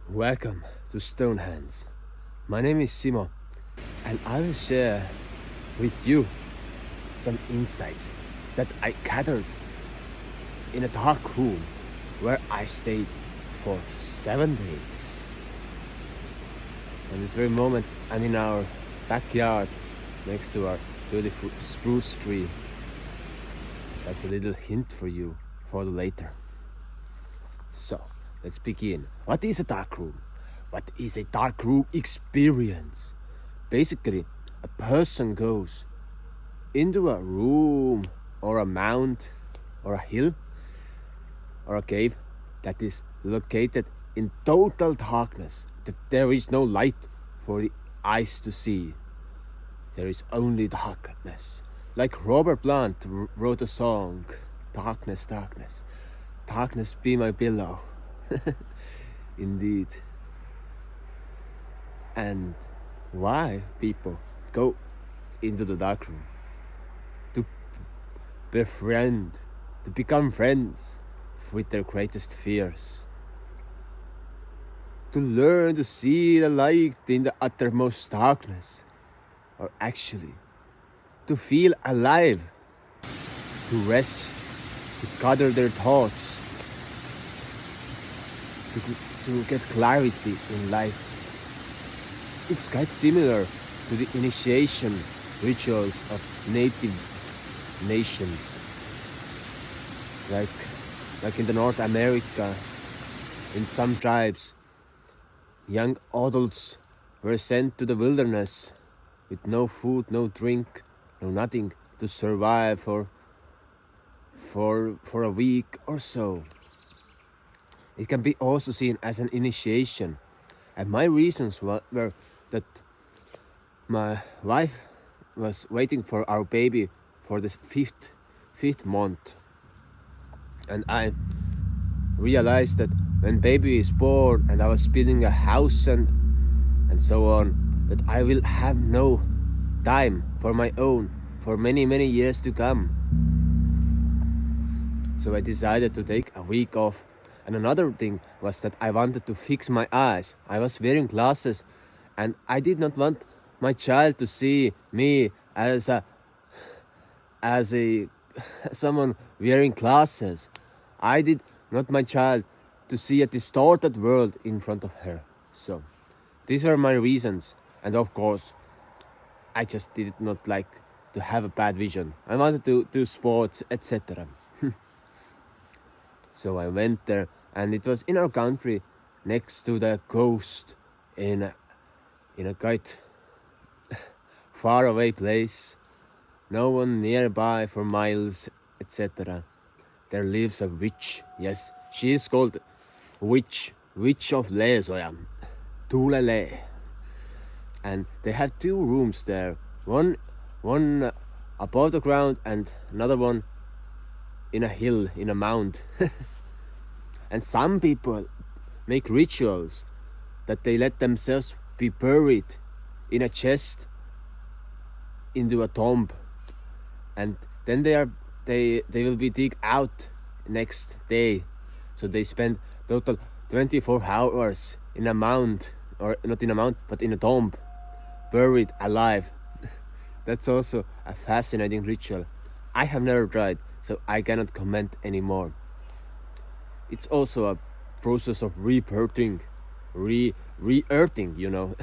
Welcome to Stonehands. My name is Simo, and I will share with you some insights that I gathered in a dark room where I stayed for 7 days. And this very moment, I'm in our backyard next to our beautiful spruce tree. That's a little hint for you for the later. So, let's begin. What is a dark room? What is a dark room experience? Basically, a person goes into a room or a mount or a hill or a cave that is located in total darkness. That there is no light for the eyes to see. There is only darkness. Like Robert Plant wrote a song, Darkness, Darkness. Darkness be my pillow. Indeed. And why people go into the dark room? To befriend, to become friends with their greatest fears. To learn to see the light in the uttermost darkness. Or actually, to feel alive. To rest, to gather their thoughts. To get clarity in life. It's quite similar to the initiation rituals of native nations. Like in the North America, in some tribes, young adults were sent to the wilderness with no food, no drink, no nothing to survive for a week or so. It can be also seen as an initiation. And my reasons were that my wife was waiting for our baby for the fifth month. And I realized that when baby is born and I was building a house and so on, that I will have no time for my own for many, many years to come. So I decided to take a week off. And another thing was that I wanted to fix my eyes. I was wearing glasses and I did not want my child to see me as someone wearing glasses. I did not my child to see a distorted world in front of her. So these were my reasons. And of course, I just did not like to have a bad vision. I wanted to do sports, etc. So I went there, and it was in our country, next to the coast, in a quite far away place. No one nearby for miles, etc. There lives a witch. Yes, she is called Witch of Lesoja, Tulele. And they have 2 rooms there. One above the ground and another one in a hill, in a mound. And some people make rituals that they let themselves be buried in a chest into a tomb, and then they will be dig out next day. So they spend total 24 hours in a mound, or not in a mound, but in a tomb, buried alive. That's also a fascinating ritual. I have never tried, so I cannot comment anymore. It's also a process of rebirthing, re-earthing, you know.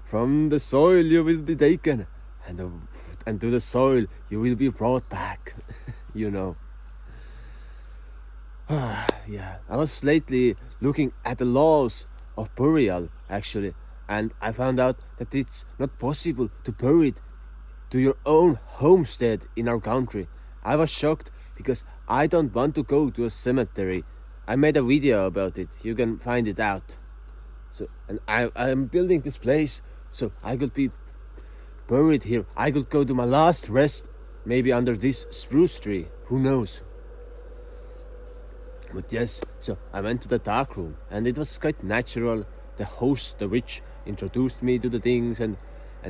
From the soil you will be taken, and to the soil you will be brought back, you know. Yeah, I was lately looking at the laws of burial, actually, and I found out that it's not possible to bury it to your own homestead in our country. I was shocked because I don't want to go to a cemetery. I made a video about it. You can find it out. So, and I am building this place so I could be buried here. I could go to my last rest, maybe under this spruce tree. Who knows? But yes, so I went to the dark room, and it was quite natural. The host, the witch, introduced me to the things and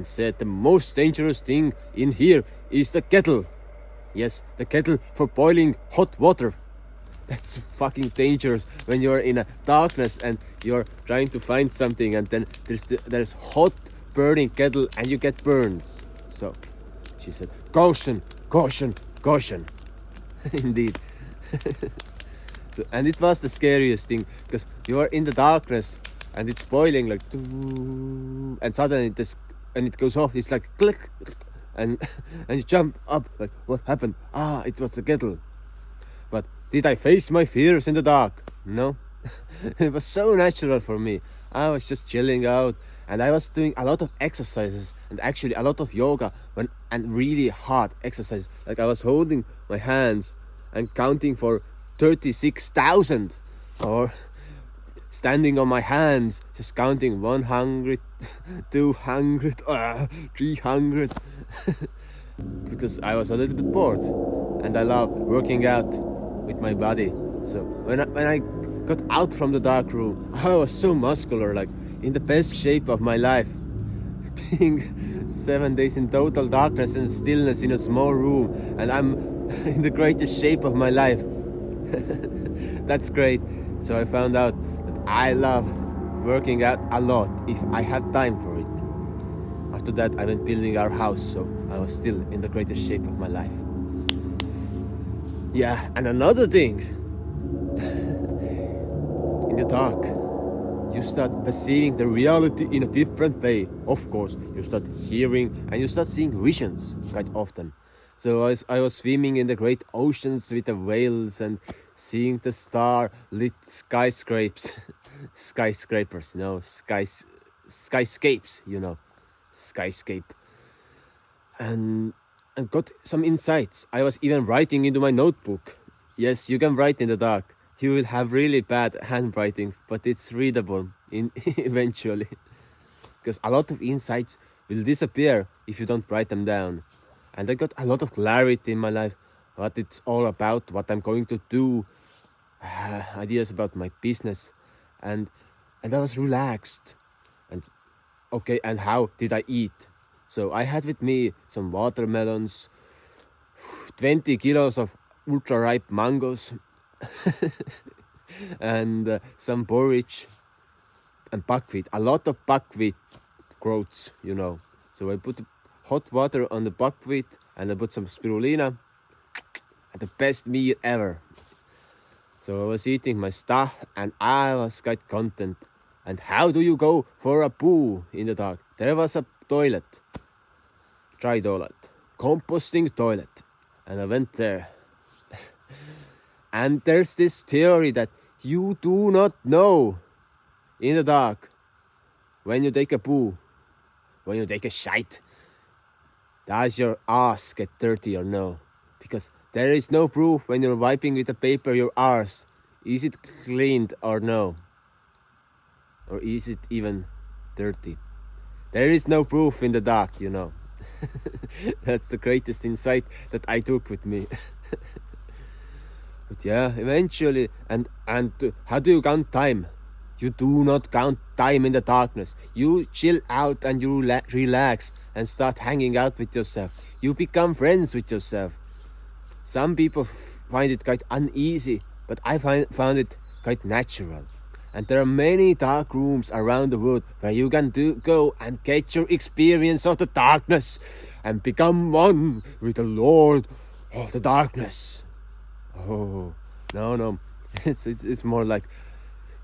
said the most dangerous thing in here is the kettle. Yes, the kettle for boiling hot water. That's fucking dangerous when you're in a darkness and you're trying to find something, and then there's hot burning kettle and you get burns. So she said, caution, caution, caution. Indeed. So, and it was the scariest thing, because you are in the darkness and it's boiling like, and suddenly it goes off. It's like click, and and you jump up like, what happened? Ah, it was the kettle. But did I face my fears in the dark? No. It was so natural for me. I was just chilling out, and I was doing a lot of exercises, and actually a lot of yoga, and really hard exercises. Like I was holding my hands and counting for 36,000, or standing on my hands, just counting 100, 200, 300. Because I was a little bit bored, and I love working out with my body. So when I got out from the dark room, I was so muscular, like in the best shape of my life. Being 7 days in total darkness and stillness in a small room, and I'm in the greatest shape of my life. That's great. So I found out that I love working out a lot if I had time for it. After that, I went building our house, so I was still in the greatest shape of my life. Yeah, and another thing, in the dark, you start perceiving the reality in a different way. Of course, you start hearing and you start seeing visions quite often. So I was swimming in the great oceans with the whales and seeing the star-lit skyscrapers, skyscrapers, skyscapes, skyscape. And got some insights. I was even writing into my notebook. Yes, you can write in the dark. You will have really bad handwriting, but it's readable eventually. Because a lot of insights will disappear if you don't write them down. And I got a lot of clarity in my life, what it's all about, what I'm going to do, ideas about my business, and I was relaxed. And okay, and how did I eat? So I had with me some watermelons, 20 kilos of ultra ripe mangoes, and some porridge and buckwheat. A lot of buckwheat groats, So I put hot water on the buckwheat and I put some spirulina. The best meal ever. So I was eating my stuff and I was quite content. And how do you go for a poo in the dark? There was a toilet. Dry toilet. Composting toilet. And I went there. And there's this theory that you do not know in the dark when you take a poo, when you take a shite, does your ass get dirty or no? Because there is no proof when you're wiping with a paper your arse. Is it cleaned or no? Or is it even dirty? There is no proof in the dark, That's the greatest insight that I took with me. But yeah, eventually, and how do you count time? You do not count time in the darkness. You chill out and you relax and start hanging out with yourself. You become friends with yourself. Some people find it quite uneasy, but I found it quite natural. And there are many dark rooms around the world where you can go and get your experience of the darkness and become one with the Lord of the darkness. Oh, no. It's more like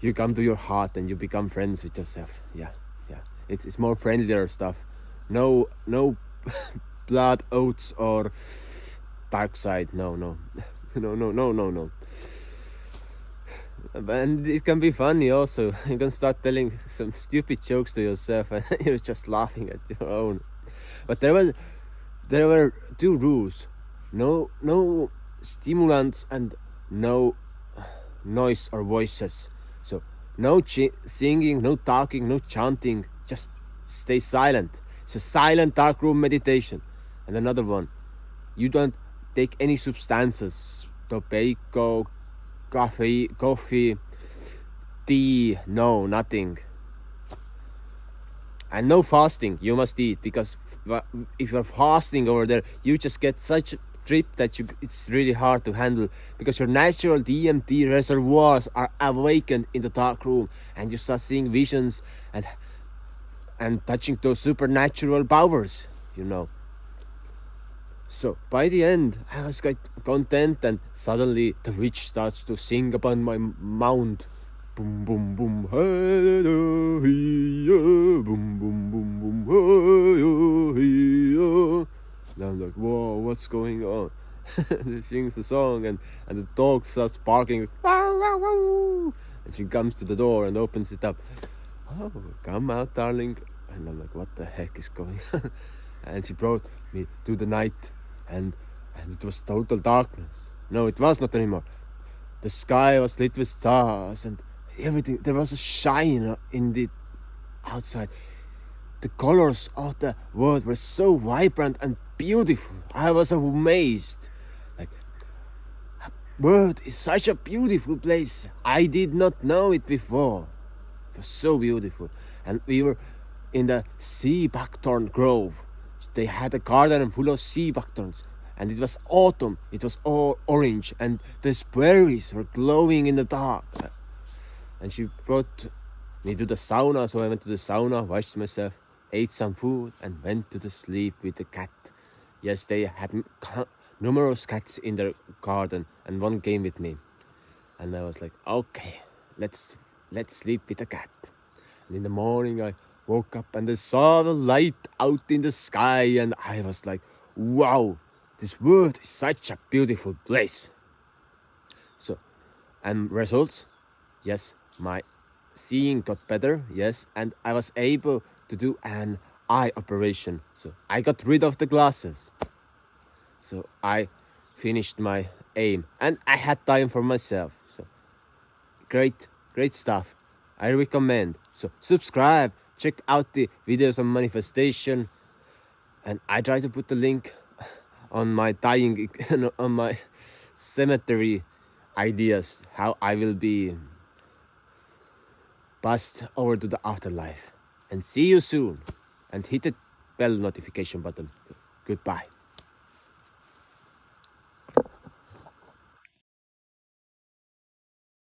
you come to your heart and you become friends with yourself. Yeah. It's more friendlier stuff. No blood oaths or dark side. No. No. And it can be funny also. You can start telling some stupid jokes to yourself and you're just laughing at your own. But there were two rules. No stimulants and no noise or voices. So no singing, no talking, no chanting. Just stay silent. It's a silent dark room meditation. And another one, you don't take any substances, tobacco, coffee, tea, no, nothing. And no fasting. You must eat, because if you're fasting over there, you just get such trip that it's really hard to handle, because your natural DMT reservoirs are awakened in the dark room, and you start seeing visions and touching those supernatural powers, you know. So by the end, I was quite content, and suddenly the witch starts to sing upon my mount. Boom, boom, boom, hey, boom, boom, boom, boom, hey, and I'm like, whoa, what's going on? She sings the song, and the dog starts barking, wow, wow, wow. And she comes to the door and opens it up. Oh, come out, darling. And I'm like, what the heck is going on? And she brought me to the night, and it was total darkness. No, it was not anymore. The sky was lit with stars and everything. There was a shine in the outside. The colors of the world were so vibrant and beautiful. I was amazed. Like, world is such a beautiful place. I did not know it before. It was so beautiful. And we were in the sea buckthorn grove. They had a garden full of sea buckthorns, and it was autumn. It was all orange, and the berries were glowing in the dark. And she brought me to the sauna, so I went to the sauna, washed myself, ate some food, and went to the sleep with the cat. Yes, they had numerous cats in their garden, and one came with me. And I was like, okay, let's sleep with the cat. And in the morning, I woke up and I saw the light out in the sky, and I was like, wow, this world is such a beautiful place. So, and results, yes, my seeing got better, yes, and I was able to do an eye operation. So I got rid of the glasses. So I finished my aim, and I had time for myself. So great stuff. I recommend. So subscribe, check out the videos on manifestation, and I try to put the link on my dying, on my cemetery ideas, how I will be passed over to the afterlife. And see you soon, and hit the bell notification button. Goodbye.